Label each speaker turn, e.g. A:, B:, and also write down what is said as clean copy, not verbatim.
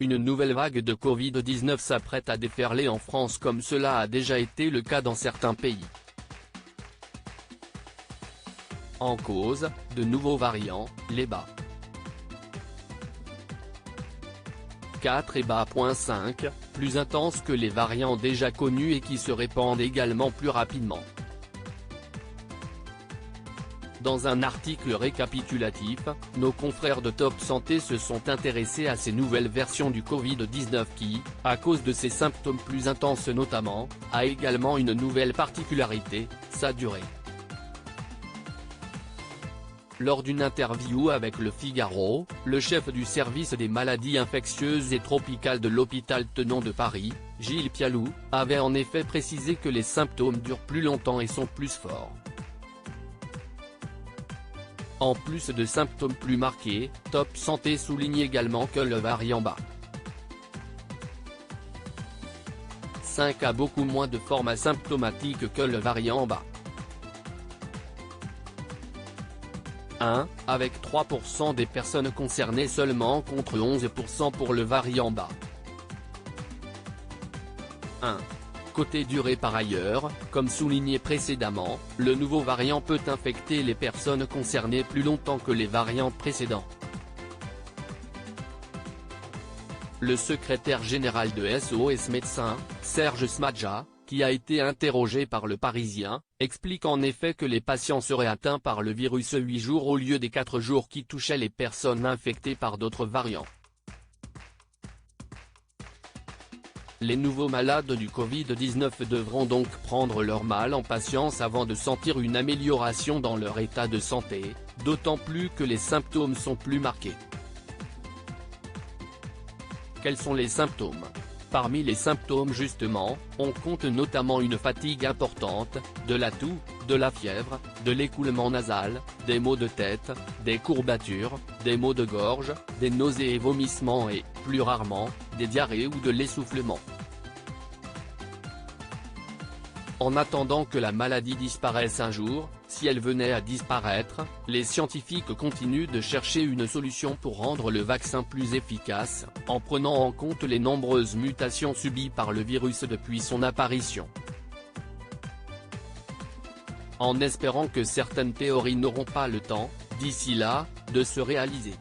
A: Une nouvelle vague de Covid-19 s'apprête à déferler en France comme cela a déjà été le cas dans certains pays. En cause, de nouveaux variants, les BA.4 et BA.5, plus intenses que les variants déjà connus et qui se répandent également plus rapidement. Dans un article récapitulatif, nos confrères de Top Santé se sont intéressés à ces nouvelles versions du Covid-19 qui, à cause de ses symptômes plus intenses notamment, a également une nouvelle particularité, sa durée. Lors d'une interview avec Le Figaro, le chef du service des maladies infectieuses et tropicales de l'hôpital Tenon de Paris, Gilles Pialou, avait en effet précisé que les symptômes durent plus longtemps et sont plus forts. En plus de symptômes plus marqués, Top Santé souligne également que le variant BA.5 a beaucoup moins de formes asymptomatiques que le variant BA.1, avec 3% des personnes concernées seulement contre 11% pour le variant BA.1. Côté durée par ailleurs, comme souligné précédemment, le nouveau variant peut infecter les personnes concernées plus longtemps que les variants précédents. Le secrétaire général de SOS Médecins, Serge Smadja, qui a été interrogé par Le Parisien, explique en effet que les patients seraient atteints par le virus 8 jours au lieu des 4 jours qui touchaient les personnes infectées par d'autres variants. Les nouveaux malades du Covid-19 devront donc prendre leur mal en patience avant de sentir une amélioration dans leur état de santé, d'autant plus que les symptômes sont plus marqués. Quels sont les symptômes ? Parmi les symptômes justement, on compte notamment une fatigue importante, de la toux, de la fièvre, de l'écoulement nasal, des maux de tête, des courbatures, des maux de gorge, des nausées et vomissements et, plus rarement, des diarrhées ou de l'essoufflement. En attendant que la maladie disparaisse un jour, si elle venait à disparaître, les scientifiques continuent de chercher une solution pour rendre le vaccin plus efficace, en prenant en compte les nombreuses mutations subies par le virus depuis son apparition. En espérant que certaines théories n'auront pas le temps, d'ici là, de se réaliser.